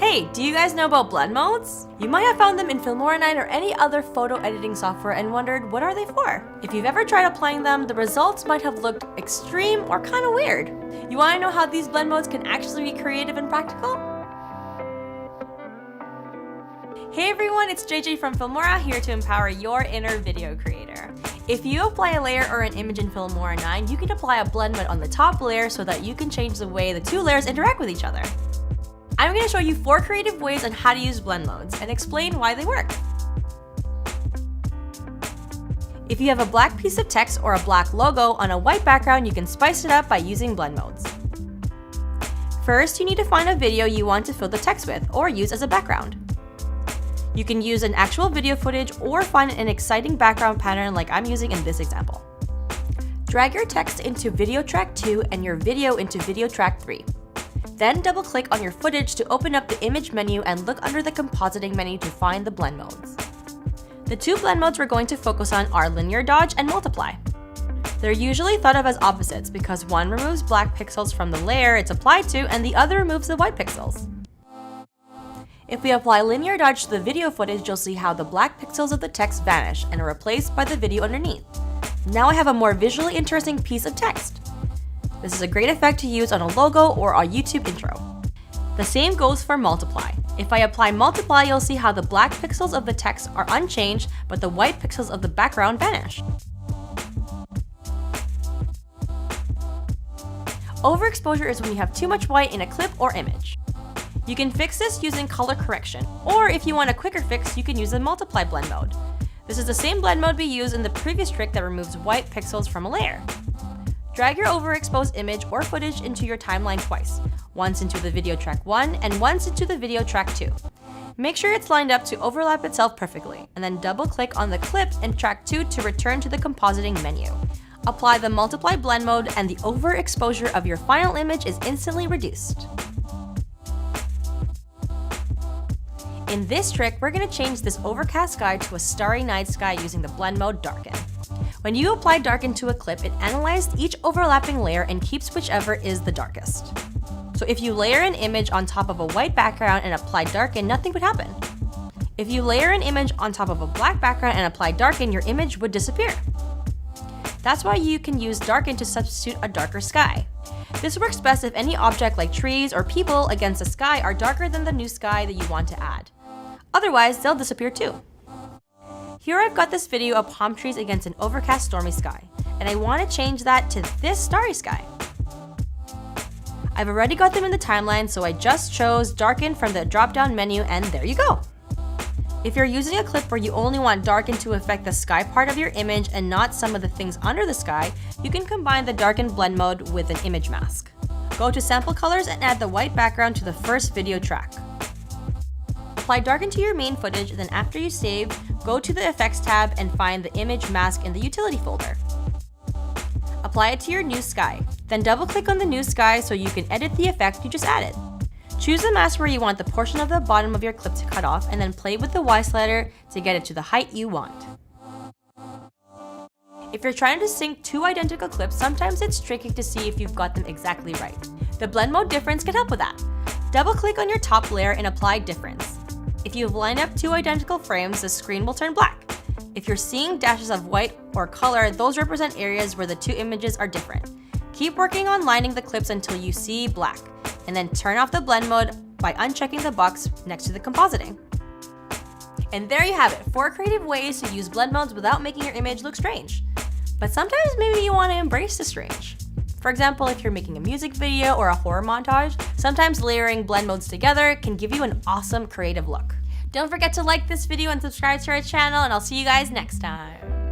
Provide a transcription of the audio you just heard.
Hey, do you guys know about blend modes? You might have found them in Filmora 9 or any other photo editing software and wondered, what are they for? If you've ever tried applying them, the results might have looked extreme or kind of weird. You want to know how these blend modes can actually be creative and practical? Hey everyone, it's JJ from Filmora here to empower your inner video creator. If you apply a layer or an image in Filmora 9, you can apply a blend mode on the top layer so that you can change the way the two layers interact with each other. I'm going to show you 4 creative ways on how to use blend modes and explain why they work. If you have a black piece of text or a black logo on a white background, you can spice it up by using blend modes. First, you need to find a video you want to fill the text with or use as a background. You can use an actual video footage or find an exciting background pattern like I'm using in this example. Drag your text into video track 2 and your video into video track 3. Then double-click on your footage to open up the image menu and look under the compositing menu to find the blend modes. The 2 blend modes we're going to focus on are linear dodge and multiply. They're usually thought of as opposites because one removes black pixels from the layer it's applied to and the other removes the white pixels. If we apply linear dodge to the video footage, you'll see how the black pixels of the text vanish and are replaced by the video underneath. Now I have a more visually interesting piece of text. This is a great effect to use on a logo or a YouTube intro. The same goes for multiply. If I apply multiply, you'll see how the black pixels of the text are unchanged, but the white pixels of the background vanish. Overexposure is when you have too much white in a clip or image. You can fix this using color correction, or if you want a quicker fix, you can use the multiply blend mode. This is the same blend mode we used in the previous trick that removes white pixels from a layer. Drag your overexposed image or footage into your timeline twice, once into the video track 1 and once into the video track 2. Make sure it's lined up to overlap itself perfectly, and then double-click on the clip in track 2 to return to the compositing menu. Apply the multiply blend mode and the overexposure of your final image is instantly reduced. In this trick, we're going to change this overcast sky to a starry night sky using the blend mode darken. When you apply darken to a clip, it analyzes each overlapping layer and keeps whichever is the darkest. So if you layer an image on top of a white background and apply darken, nothing would happen. If you layer an image on top of a black background and apply darken, your image would disappear. That's why you can use darken to substitute a darker sky. This works best if any object like trees or people against the sky are darker than the new sky that you want to add. Otherwise, they'll disappear too. Here I've got this video of palm trees against an overcast stormy sky, and I want to change that to this starry sky. I've already got them in the timeline, so I just chose darken from the drop-down menu and there you go. If you're using a clip where you only want darken to affect the sky part of your image and not some of the things under the sky, you can combine the darken blend mode with an image mask. Go to sample colors and add the white background to the first video track. Apply darken to your main footage, then after you save, go to the effects tab and find the image mask in the utility folder. Apply it to your new sky, then double click on the new sky so you can edit the effect you just added. Choose the mask where you want the portion of the bottom of your clip to cut off and then play with the Y slider to get it to the height you want. If you're trying to sync 2 identical clips, sometimes it's tricky to see if you've got them exactly right. The blend mode difference can help with that. Double click on your top layer and apply difference. If you've lined up 2 identical frames, the screen will turn black. If you're seeing dashes of white or color, those represent areas where the 2 images are different. Keep working on lining the clips until you see black, and then turn off the blend mode by unchecking the box next to the compositing. And there you have it, 4 creative ways to use blend modes without making your image look strange. But sometimes maybe you want to embrace the strange. For example, if you're making a music video or a horror montage, sometimes layering blend modes together can give you an awesome creative look. Don't forget to like this video and subscribe to our channel, and I'll see you guys next time.